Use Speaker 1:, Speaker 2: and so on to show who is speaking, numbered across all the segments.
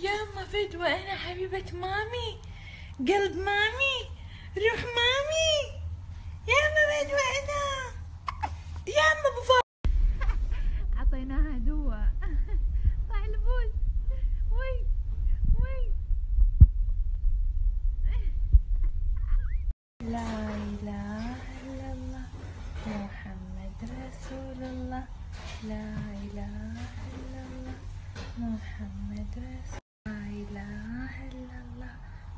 Speaker 1: ياما فدوى انا حبيبة مامي، قلب مامي، روح مامي. ياما فدوى انا، ياما بفا. عطيناها دواء طلع البول. وي وي. لا اله الا الله محمد رسول الله، لا اله الا الله محمد رسول الله، لا اله الا الله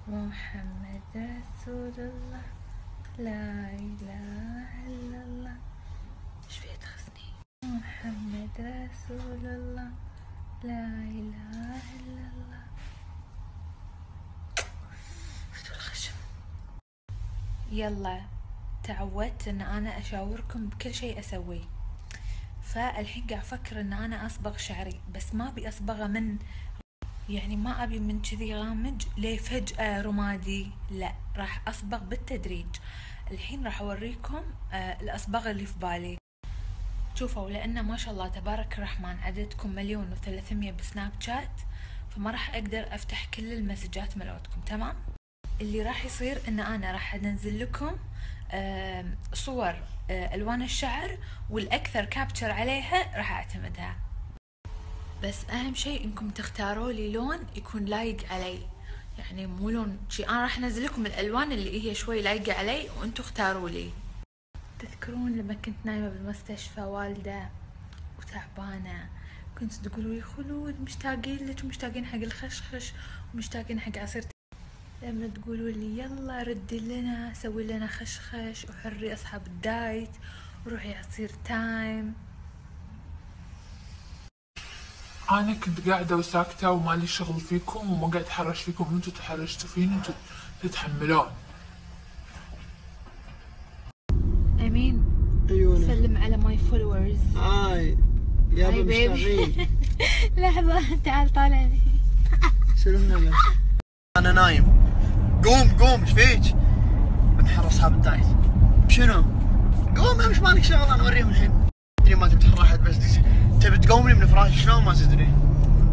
Speaker 1: محمد رسول الله، لا اله الا الله. ايش فيها تخصني؟ محمد رسول الله، لا اله الا الله. شو الخشم؟ يلا تعودت ان انا اشاوركم بكل شيء اسويه، فالحين قاعد افكر ان انا اصبغ شعري، بس ما ابي اصبغه من، يعني ما ابي من كذي غامج ليه فجأة رمادي، لا راح اصبغ بالتدريج. الحين راح اوريكم الاصبغة اللي في بالي. شوفوا لانه ما شاء الله تبارك الرحمن عددكم 1,300,000 بسناب شات، فما راح اقدر افتح كل المسجات ملوتكم. تمام؟ اللي راح يصير ان انا راح انزل لكم صور الوان الشعر، والاكثر كابتشر عليها راح اعتمدها. بس اهم شيء انكم تختاروا لي لون يكون لايق علي، يعني مو لون شي. انا راح انزل لكم الالوان اللي هي شوي لايقه علي وانتم اختاروا لي. تذكرون لما كنت نايمه بالمستشفى والده وتعبانه، كنت تقولوا لي خلود مشتاقين لك ومشتاقين حق الخشخش ومشتاقين حق عصير، لما تقولوا لي يلا ردي لنا سوي لنا خشخش وحري اصحاب الدايت وروحي عصير تايم.
Speaker 2: انا كنت قاعده وساكته ومالي شغل فيكم وما قاعد اتحرش فيكم، انتوا تحرشتوا فيني، انتوا تتحملون.
Speaker 1: امين
Speaker 3: عيوني
Speaker 1: سلم على ماي فولورز.
Speaker 3: هاي يابا مشتاقين.
Speaker 1: لحظة تعال طالعني.
Speaker 3: سلمنا له. انا نايم. قوم ايش فيك؟ بنحر اصحاب الدايت. بشنو؟ قوم امش مالك شغل، انا اوريهم الحين. تدري ما تبي تحر احد، بس تبي تقومني من فراشي شلون ما تدري.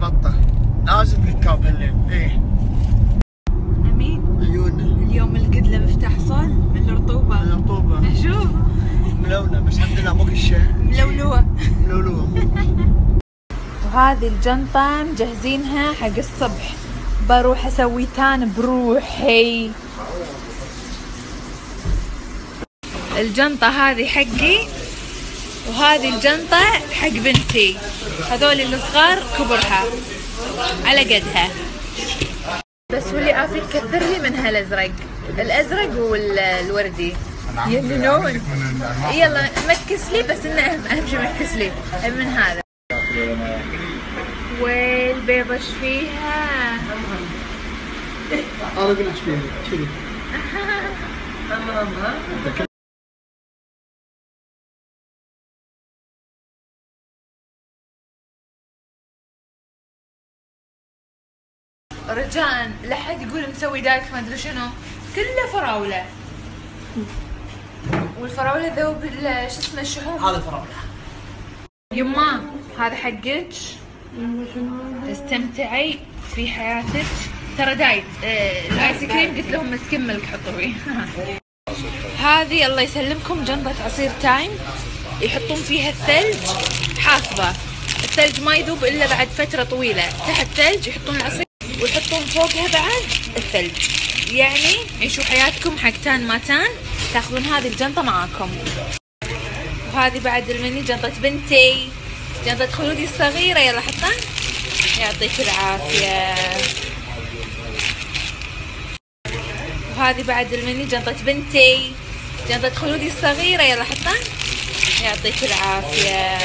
Speaker 3: بطه لازم بالكاب هالليل. ايه
Speaker 1: امين
Speaker 3: عيوننا
Speaker 1: اليوم القدلة مفتاح صل من الرطوبة.
Speaker 3: من الرطوبة.
Speaker 1: شوف
Speaker 3: ملونة بس الحمد لله مو كل شيء.
Speaker 1: ملولوة.
Speaker 3: ملولوة.
Speaker 1: وهذه الجنطة مجهزينها حق الصبح، بروح اسوي تان بروحي. الجنطة هذه حقي وهذه الجنطة حق بنتي، هذول الصغار كبرها على قدها. بس واللي افيد كثر لي من هالازرق، الازرق والوردي يلونون. يلا ما تكسلي، بس انه اهم شيء ما تكسلي من هذا. والبيضة ايش فيها؟
Speaker 3: انا اقول لك ايش فيها شوفي.
Speaker 1: رجاء لا حد يقول مسوي دايت ما ادري شنو، كله فراوله. والفراوله ذوب شو اسمه الشحوم.
Speaker 3: هذا الفراولة.
Speaker 1: يما هذا حقك، استمتعي في حياتك. ترى دايت الايس كريم قلت لهم مسكين ملك حطوا فيه. هذه الله يسلمكم جنطة عصير تايم، يحطون فيها الثلج حاصبة، الثلج ما يذوب الا بعد فترة طويلة. تحت ثلج يحطون العصير ويحطون فوقها بعد الثلج، يعني عيشوا حياتكم حق تان ما تان، تاخذون هذه الجنطة معاكم. وهذه بعد المني جنطة بنتي، جنطة خلودي الصغيرة، يلا حطها يعطيك العافية. وهذه بعد المني جنطة بنتي، جنطة خلودي الصغيرة، يلا حطها يعطيك العافية.